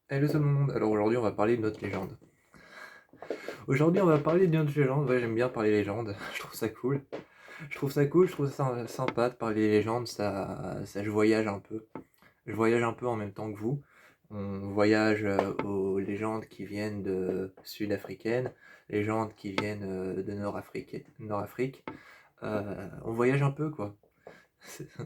Hello tout le monde, alors aujourd'hui on va parler de notre légende. Aujourd'hui on va parler de notre légende, ouais j'aime bien parler légendes, je trouve ça cool. Je trouve ça sympa de parler légendes, je voyage un peu. Je voyage un peu en même temps que vous. On voyage aux légendes qui viennent de sud-africaines, légendes qui viennent de Nord-Afrique. On voyage un peu quoi.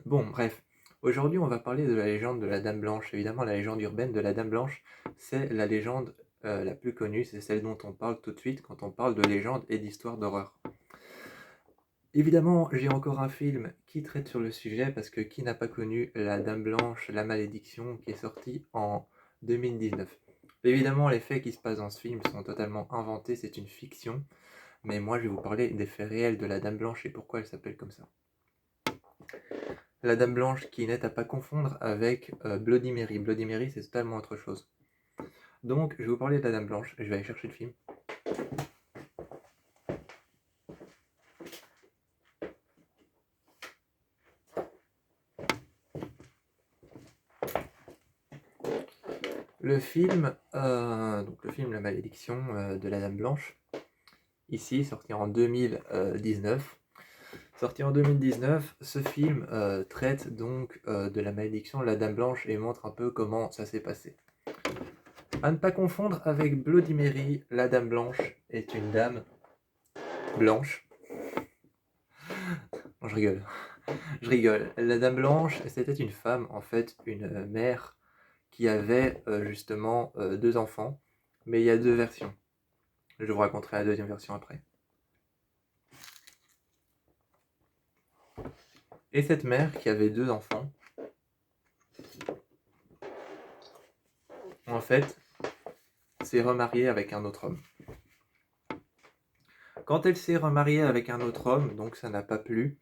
Bon, bref. Aujourd'hui, on va parler de la légende de la Dame Blanche. Évidemment, la légende urbaine de la Dame Blanche, c'est la légende la plus connue, c'est celle dont on parle tout de suite quand on parle de légende et d'histoire d'horreur. Évidemment, j'ai encore un film qui traite sur le sujet, parce que qui n'a pas connu la Dame Blanche, la malédiction, qui est sorti en 2019. Évidemment, les faits qui se passent dans ce film sont totalement inventés, c'est une fiction, mais moi je vais vous parler des faits réels de la Dame Blanche et pourquoi elle s'appelle comme ça. La Dame Blanche qui n'est à pas confondre avec Bloody Mary. Bloody Mary, c'est totalement autre chose. Donc, je vais vous parler de la Dame Blanche, et je vais aller chercher le film. Le film La Malédiction de la Dame Blanche, ici, sorti en 2019. Sorti en 2019, ce film traite donc de la malédiction de la Dame Blanche et montre un peu comment ça s'est passé. À ne pas confondre avec Bloody Mary, la Dame Blanche est une dame blanche. Non, je rigole. Je rigole. La Dame Blanche, c'était une femme, en fait, une mère qui avait justement deux enfants, mais il y a deux versions. Je vous raconterai la deuxième version après. Et cette mère qui avait deux enfants, en fait, s'est remariée avec un autre homme. Quand elle s'est remariée avec un autre homme, donc ça n'a pas plu.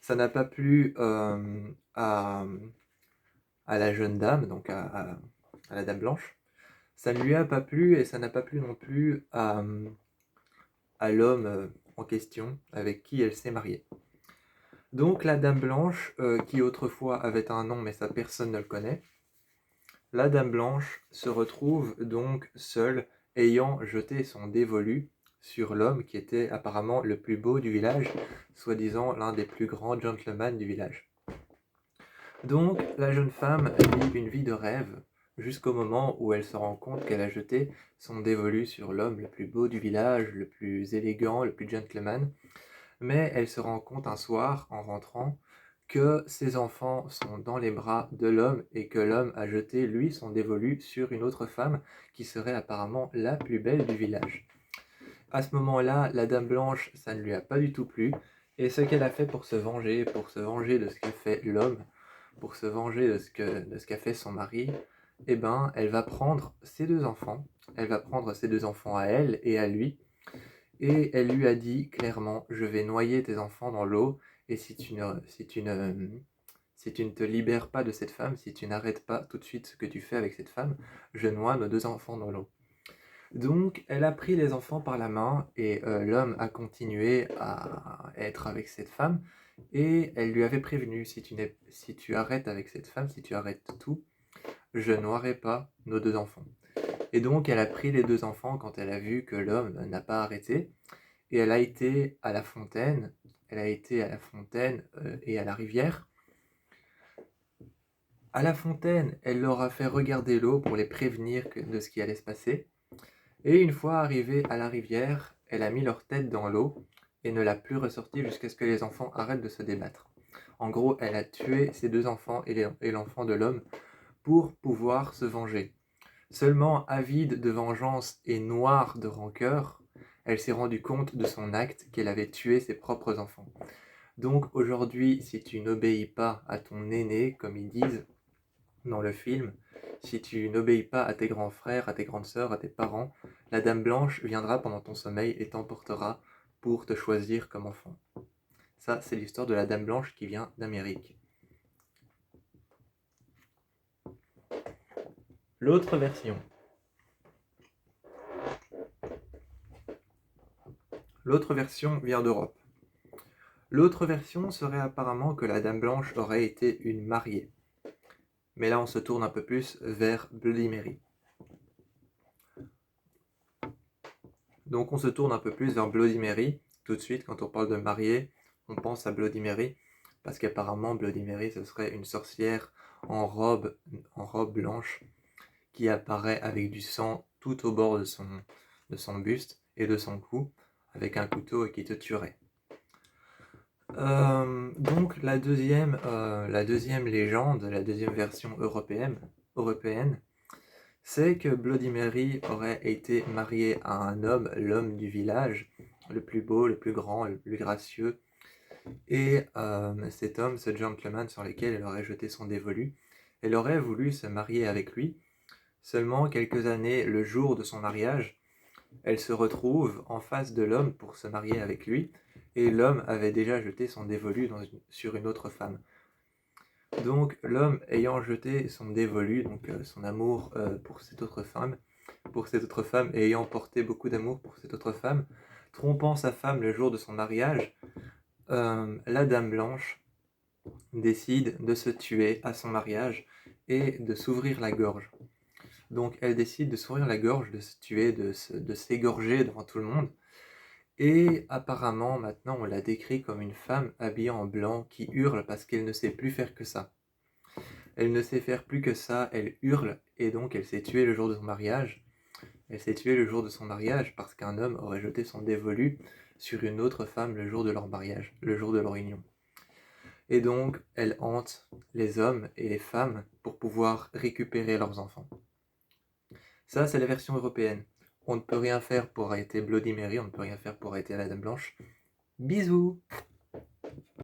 Ça n'a pas plu à la jeune dame, donc à la Dame Blanche. Ça ne lui a pas plu et ça n'a pas plu non plus à l'homme en question avec qui elle s'est mariée. Donc la Dame Blanche, qui autrefois avait un nom mais ça personne ne le connaît, la Dame Blanche se retrouve donc seule, ayant jeté son dévolu sur l'homme qui était apparemment le plus beau du village, soi-disant l'un des plus grands gentlemen du village. Donc la jeune femme vit une vie de rêve jusqu'au moment où elle se rend compte qu'elle a jeté son dévolu sur l'homme le plus beau du village, le plus élégant, le plus gentleman. Mais elle se rend compte un soir, en rentrant, que ses enfants sont dans les bras de l'homme et que l'homme a jeté, lui, son dévolu sur une autre femme qui serait apparemment la plus belle du village. À ce moment-là, la Dame Blanche, ça ne lui a pas du tout plu, et ce qu'elle a fait pour se venger de ce qu'a fait l'homme, pour se venger de ce qu'a fait son mari, eh ben, elle va prendre ses deux enfants, à elle et à lui, et elle lui a dit clairement: je vais noyer tes enfants dans l'eau, et si tu ne te libères pas de cette femme, si tu n'arrêtes pas tout de suite ce que tu fais avec cette femme, je noie nos deux enfants dans l'eau. Donc elle a pris les enfants par la main, et l'homme a continué à être avec cette femme, et elle lui avait prévenu: si tu arrêtes avec cette femme, si tu arrêtes tout, je noierai pas nos deux enfants. Et donc elle a pris les deux enfants quand elle a vu que l'homme n'a pas arrêté, et elle a été à la fontaine, et à la rivière. À la fontaine, elle leur a fait regarder l'eau pour les prévenir de ce qui allait se passer. Et une fois arrivée à la rivière, elle a mis leur tête dans l'eau et ne l'a plus ressortie jusqu'à ce que les enfants arrêtent de se débattre. En gros, elle a tué ses deux enfants et l'enfant de l'homme pour pouvoir se venger. Seulement, avide de vengeance et noire de rancœur, elle s'est rendue compte de son acte, qu'elle avait tué ses propres enfants. Donc aujourd'hui, si tu n'obéis pas à ton aîné, comme ils disent dans le film, si tu n'obéis pas à tes grands frères, à tes grandes sœurs, à tes parents, la Dame Blanche viendra pendant ton sommeil et t'emportera pour te choisir comme enfant. Ça, c'est l'histoire de la Dame Blanche qui vient d'Amérique. L'autre version. L'autre version vient d'Europe. L'autre version serait apparemment que la Dame Blanche aurait été une mariée. Mais là, on se tourne un peu plus vers Bloody Mary. Donc on se tourne un peu plus vers Bloody Mary. Tout de suite, quand on parle de mariée, on pense à Bloody Mary, parce qu'apparemment Bloody Mary, ce serait une sorcière en robe blanche, qui apparaît avec du sang tout au bord de son buste et de son cou, avec un couteau et qui te tuerait. Donc la deuxième légende, la deuxième version européenne, c'est que Bloody Mary aurait été mariée à un homme, l'homme du village, le plus beau, le plus grand, le plus gracieux, et cet homme, ce gentleman sur lequel elle aurait jeté son dévolu, elle aurait voulu se marier avec lui. Seulement quelques années, le jour de son mariage, elle se retrouve en face de l'homme pour se marier avec lui, et l'homme avait déjà jeté son dévolu sur une autre femme. Donc l'homme ayant jeté son dévolu, donc son amour pour cette autre femme, et ayant porté beaucoup d'amour pour cette autre femme, trompant sa femme le jour de son mariage, la Dame Blanche décide de se tuer à son mariage et de s'ouvrir la gorge. Donc elle décide de s'ouvrir la gorge, de se tuer, de s'égorger devant tout le monde. Et apparemment, maintenant, on la décrit comme une femme habillée en blanc qui hurle parce qu'elle ne sait plus faire que ça. Elle ne sait faire plus que ça, elle hurle, et donc elle s'est tuée le jour de son mariage. Elle s'est tuée le jour de son mariage parce qu'un homme aurait jeté son dévolu sur une autre femme le jour de leur mariage, le jour de leur union. Et donc, elle hante les hommes et les femmes pour pouvoir récupérer leurs enfants. Ça, c'est la version européenne. On ne peut rien faire pour arrêter Bloody Mary, on ne peut rien faire pour arrêter la Dame Blanche. Bisous!